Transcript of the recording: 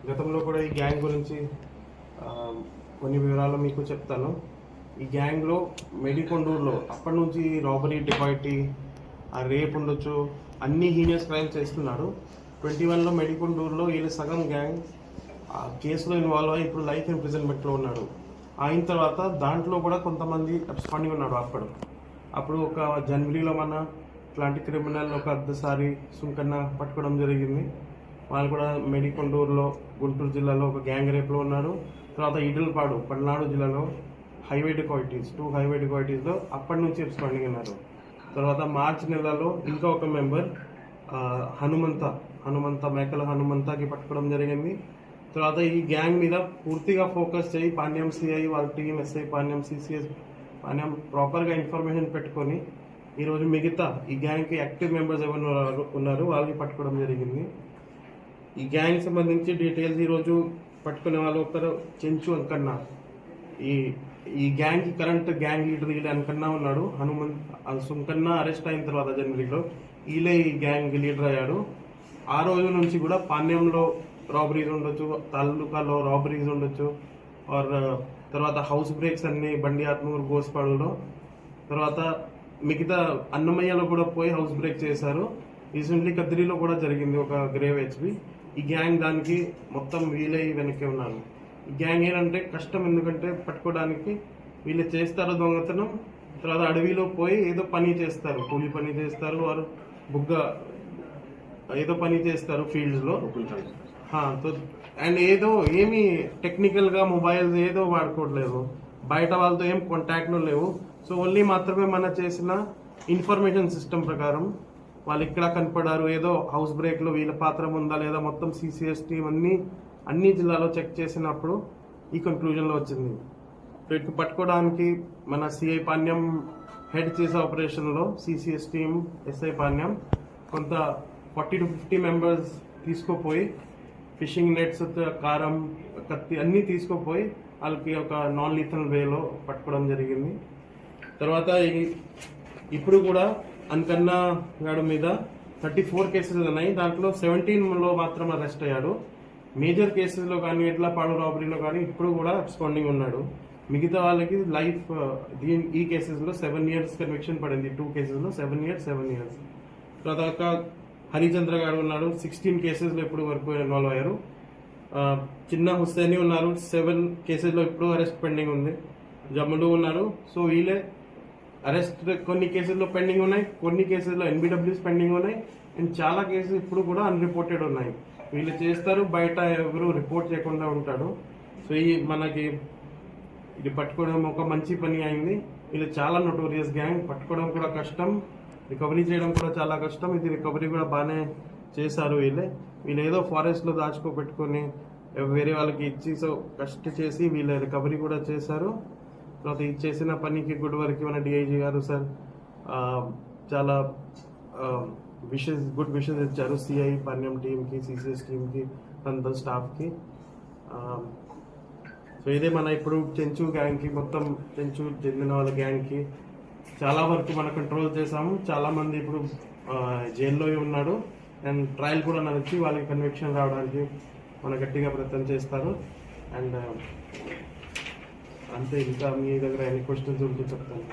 గతంలో కూడా ఈ గ్యాంగ్ గురించి కొన్ని వివరాలు మీకు చెప్తాను. ఈ గ్యాంగ్లో మెడికొండూరులో అప్పటి నుంచి రాబరీ, డికాయిటీ, రేప్ ఉండొచ్చు, అన్ని హీనియస్ క్రైమ్స్ చేస్తున్నారు. 21లో మెడికొండూరులో వీళ్ళు సగం గ్యాంగ్ కేసులో ఇన్వాల్వ్ అయ్యి ఇప్పుడు లైఫ్ ఇంప్రిజన్మెంట్లో ఉన్నాడు. అయిన తర్వాత దాంట్లో కూడా కొంతమంది అబ్స్కాండింగ్ ఉన్నారు. అప్పుడు ఒక జనవరిలో మన ఇట్లాంటి క్రిమినల్ ఒక అర్ధసారి సుంకన్న పట్టుకోవడం జరిగింది. వాళ్ళు కూడా మెడికొండూరులో గుంటూరు జిల్లాలో ఒక గ్యాంగ్ రేప్లో ఉన్నారు. తర్వాత ఇడల్పాడు పల్నాడు జిల్లాలో హైవే డికాయిటీస్ 2 హైవే డికాయిటీస్లో అప్పటి నుంచి ఎబ్స్కాండింగ్ ఉన్నారు. తర్వాత మార్చి నెలలో ఇంకా ఒక మెంబర్ హనుమంత మేకల హనుమంతకి పట్టుకోవడం జరిగింది. తర్వాత ఈ గ్యాంగ్ మీద పూర్తిగా ఫోకస్ చేయి పాణ్యం సిఐ వాళ్ళ team, SI Panyam, CCS Panyam ప్రాపర్గా ఇన్ఫర్మేషన్ పెట్టుకొని ఈరోజు మిగతా ఈ గ్యాంగ్కి యాక్టివ్ మెంబర్స్ ఎవరు ఉన్నారు వాళ్ళకి పట్టుకోవడం జరిగింది. ఈ గ్యాంగ్ సంబంధించి డీటెయిల్స్ ఈరోజు పట్టుకునే వాళ్ళు ఒకరు చెంచు అంకన్న. ఈ గ్యాంగ్కి కరెంట్ గ్యాంగ్ లీడర్ వీళ్ళే అంకన్న ఉన్నాడు. సుంకన్న అరెస్ట్ అయిన తర్వాత జనవరిలో వీళ్ళే ఈ గ్యాంగ్ లీడర్ అయ్యాడు. ఆ రోజు నుంచి కూడా పాణ్యంలో రాబరీస్ ఉండొచ్చు, తాలూకాలో రాబరీస్ ఉండొచ్చు, తర్వాత హౌస్ బ్రేక్స్ అన్ని బండి ఆత్మూరు, గోస్పాడులో, తర్వాత మిగతా అన్నమయ్యలో కూడా పోయి హౌస్ బ్రేక్ చేశారు. రీసెంట్లీ కద్రిలో కూడా జరిగింది ఒక గ్రేవ్ హెచ్పి. ఈ గ్యాంగ్ దానికి మొత్తం వీలై వెనక్కి ఉన్నారు. ఈ గ్యాంగ్ ఏంటంటే కష్టం, ఎందుకంటే పట్టుకోవడానికి వీళ్ళు చేస్తారు దొంగతనం, తర్వాత అడవిలో పోయి ఏదో పని చేస్తారు, కూలి పని చేస్తారు, వారు బుగ్గ ఏదో పని చేస్తారు ఫీల్డ్స్లో. అండ్ ఏదో ఏమి టెక్నికల్గా మొబైల్స్ ఏదో వాడుకోవట్లేదు, బయట వాళ్ళతో ఏం కాంటాక్ట్లో లేవు. సో ఓన్లీ మాత్రమే మన చేసిన ఇన్ఫర్మేషన్ సిస్టమ్ ప్రకారం వాళ్ళు ఇక్కడ కనపడారు, ఏదో హౌస్ బ్రేక్లో వీళ్ళ పాత్ర ఉందా లేదా మొత్తం సిసిఎస్ టీం అన్ని జిల్లాలో చెక్ చేసినప్పుడు ఈ కంక్లూజన్లో వచ్చింది. సో ఇటు పట్టుకోవడానికి మన సిఐ పాణ్యం హెడ్ చేసే ఆపరేషన్లో సిసిఎస్ టీం, ఎస్ఐ పాణ్యం కొంత 40 to 50 మెంబర్స్ తీసుకుపోయి ఫిషింగ్ నెట్స్, కారం, కత్తి అన్నీ తీసుకుపోయి వాళ్ళకి ఒక నాన్ లీథల్ వేలో పట్టుకోవడం జరిగింది. తర్వాత ఇప్పుడు కూడా అంకన్న గాడి మీద 34 కేసెస్ ఉన్నాయి. దాంట్లో 17లో మాత్రం అరెస్ట్ అయ్యాడు. మేజర్ కేసెస్లో కానీ ఎడ్లపాడు రాబరీలో కానీ ఇప్పుడు కూడా అబ్స్కాండింగ్ ఉన్నాడు. మిగతా వాళ్ళకి లైఫ్ ఈ కేసెస్లో 7 years కన్విక్షన్ పడింది. 2 కేసెస్లో 7 years. తర్వాత హరిచంద్ర గారు ఉన్నాడు, 16 కేసెస్లో ఇప్పుడు వరకు ఇన్వాల్వ్ అయ్యారు. చిన్న హుస్సేని ఉన్నారు, 7 కేసెస్లో ఇప్పుడు అరెస్ట్ పెండింగ్ ఉంది. జమ్ములు ఉన్నారు. సో వీళ్ళే అరెస్ట్ కొన్ని కేసుల్లో పెండింగ్ ఉన్నాయి, కొన్ని కేసుల్లో ఎన్బిడబ్ల్యూస్ పెండింగ్ ఉన్నాయి, అండ్ చాలా కేసులు ఇప్పుడు కూడా అన్రిపోర్టెడ్ ఉన్నాయి. వీళ్ళు చేస్తారు, బయట ఎవరు రిపోర్ట్ చేయకుండా ఉంటాడు. సో మనకి ఇది పట్టుకోవడం ఒక మంచి పని అయింది. వీళ్ళు చాలా నోటోరియస్ గ్యాంగ్, పట్టుకోవడం కూడా కష్టం, రికవరీ చేయడం కూడా చాలా కష్టం. ఇది రికవరీ కూడా బాగానే చేశారు. వీళ్ళు ఏదో ఫారెస్ట్లో దాచుకోబెట్టుకొని వేరే వాళ్ళకి ఇచ్చి సో కష్ట చేసి వీళ్ళ రికవరీ కూడా చేశారు. తర్వాత ఇది చేసిన పనికి గుడ్ వర్క్ మన డిఐజీ గారు సార్ చాలా గుడ్ విషెస్ ఇచ్చారు సిఐ పాణ్యం టీంకి, సిసిఎస్ టీంకి, అంత స్టాఫ్కి. సో ఇదే మన ఇప్పుడు చెంచు గ్యాంగ్కి, మొత్తం చెంచు చెందిన వాళ్ళ గ్యాంగ్కి చాలా వరకు మనం కంట్రోల్ చేసాము. చాలామంది ఇప్పుడు జైల్లో ఉన్నాడు, అండ్ ట్రయల్ కూడా నడిచి వాళ్ళకి కన్విక్షన్ రావడానికి మన గట్టిగా ప్రయత్నం చేస్తారు. అండ్ అంతే. ఇంకా మీ దగ్గర ఎన్ని క్వశ్చన్స్ ఉంటే చెప్తాను.